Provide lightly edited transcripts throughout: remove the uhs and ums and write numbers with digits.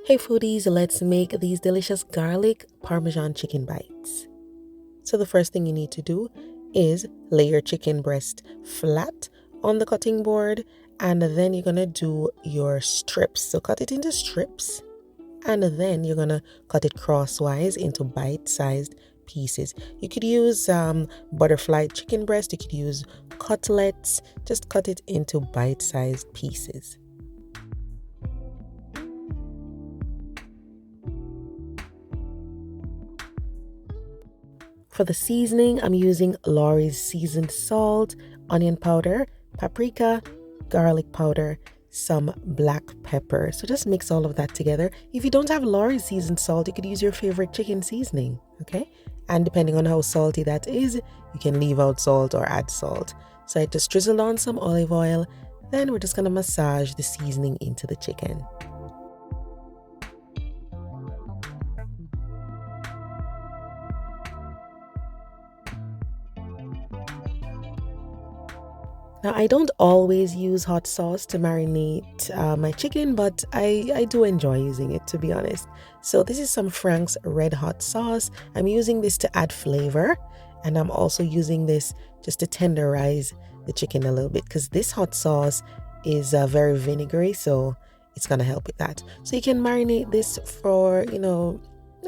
Hey foodies, let's make these delicious garlic Parmesan chicken bites. So the first thing you need to do is lay your chicken breast flat on the cutting board, and then you're gonna do your strips. So cut it into strips, and then you're gonna cut it crosswise into bite-sized pieces. You could use butterfly chicken breast, you could use cutlets, just cut it into bite-sized pieces. For the seasoning, I'm using Lawry's seasoned salt, onion powder, paprika, garlic powder, some black pepper. So just mix all of that together. If you don't have Lawry's seasoned salt, you could use your favorite chicken seasoning, okay? And depending on how salty that is, you can leave out salt or add salt. So I just drizzled on some olive oil. Then we're just gonna massage the seasoning into the chicken. Now, I don't always use hot sauce to marinate my chicken, but I do enjoy using it, to be honest. So this is some Frank's Red Hot sauce. I'm using this to add flavor, and I'm also using this just to tenderize the chicken a little bit because this hot sauce is very vinegary, so it's going to help with that. So you can marinate this for,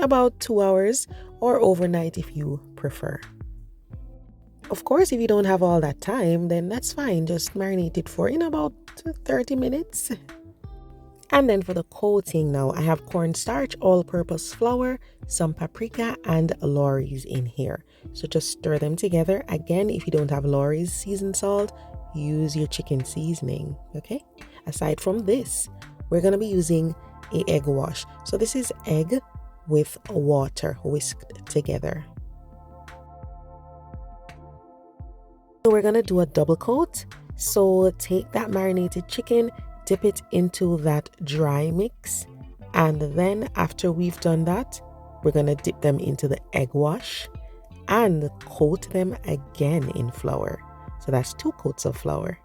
about 2 hours or overnight if you prefer. Of course, if you don't have all that time, then that's fine. Just marinate it for about 30 minutes. And then for the coating now, I have cornstarch, all-purpose flour, some paprika, and Lawry's in here. So just stir them together. Again, if you don't have Lawry's seasoned salt, use your chicken seasoning, okay? Aside from this, we're going to be using an egg wash. So this is egg with water whisked together. So we're gonna do a double coat. So take that marinated chicken, dip it into that dry mix, and then after we've done that, we're gonna dip them into the egg wash and coat them again in flour. So that's 2 coats of flour.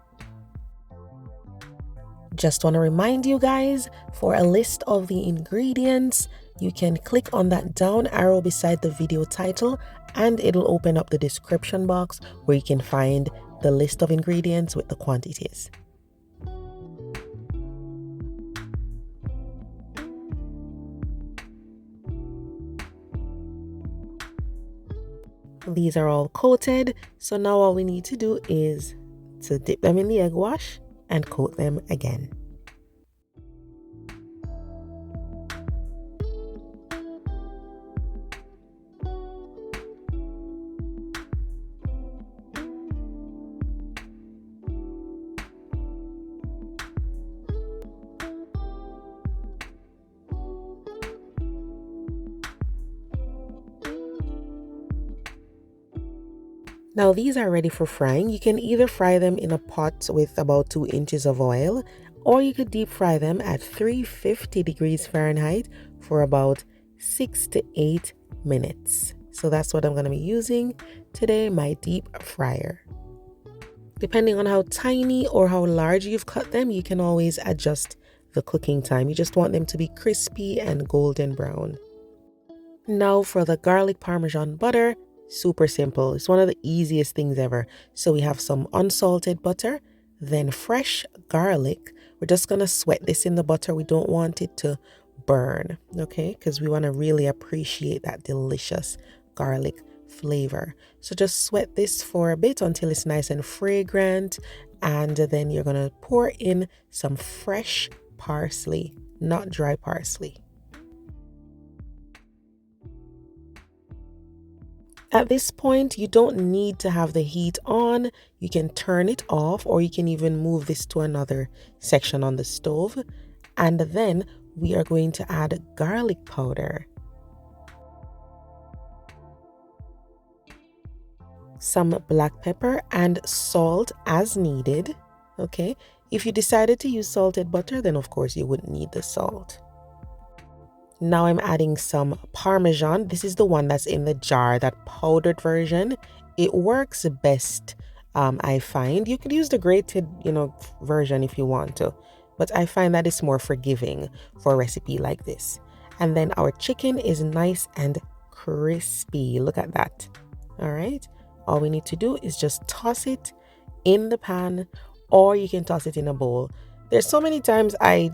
Just want to remind you guys, for a list of the ingredients, you can click on that down arrow beside the video title and it'll open up the description box where you can find the list of ingredients with the quantities. These are all coated, so now all we need to do is to dip them in the egg wash and coat them again. Now these are ready for frying. You can either fry them in a pot with about 2 inches of oil, or you could deep fry them at 350 degrees Fahrenheit for about 6 to 8 minutes. So that's what I'm going to be using today, my deep fryer. Depending on how tiny or how large you've cut them, you can always adjust the cooking time. You just want them to be crispy and golden brown. Now for the garlic Parmesan butter. Super simple. It's one of the easiest things ever. So we have some unsalted butter, then fresh garlic. We're just going to sweat this in the butter. We don't want it to burn, okay? Because we want to really appreciate that delicious garlic flavor. So just sweat this for a bit until it's nice and fragrant. And then you're going to pour in some fresh parsley, not dry parsley. At this point, you don't need to have the heat on. You can turn it off, or you can even move this to another section on the stove. And then we are going to add garlic powder, some black pepper, and salt as needed. Okay, if you decided to use salted butter, then of course you wouldn't need the salt. Now I'm adding some Parmesan. This is the one that's in the jar, that powdered version. It works best, I find. You could use the grated, version if you want to, but I find that it's more forgiving for a recipe like this. And then our chicken is nice and crispy. Look at that. All right. All we need to do is just toss it in the pan, or you can toss it in a bowl. There's so many times I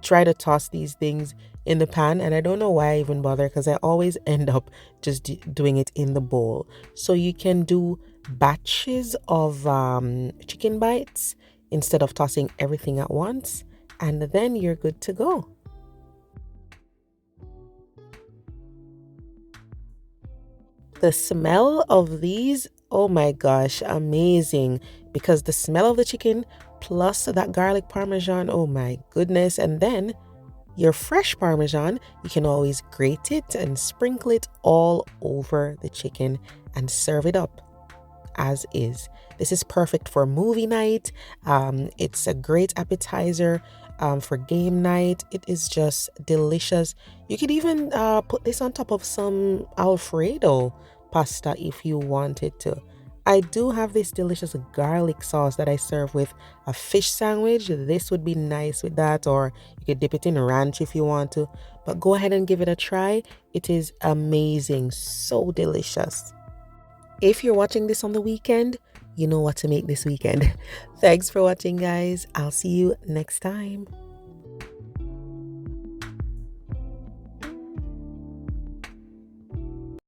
try to toss these things in the pan, and I don't know why I even bother, because I always end up just doing it in the bowl. So you can do batches of chicken bites instead of tossing everything at once, and then you're good to go. The smell of these, oh my gosh, amazing. Because the smell of the chicken plus that garlic parmesan, oh my goodness. And then your fresh parmesan, you can always grate it and sprinkle it all over the chicken and serve it up as is. This is perfect for movie night. It's a great appetizer for game night. It is just delicious. You could even put this on top of some Alfredo pasta if you wanted to. I do have this delicious garlic sauce that I serve with a fish sandwich. This would be nice with that, or you could dip it in ranch if you want to. But go ahead and give it a try. It is amazing, so delicious. If you're watching this on the weekend, you know what to make this weekend. Thanks for watching, guys. I'll see you next time.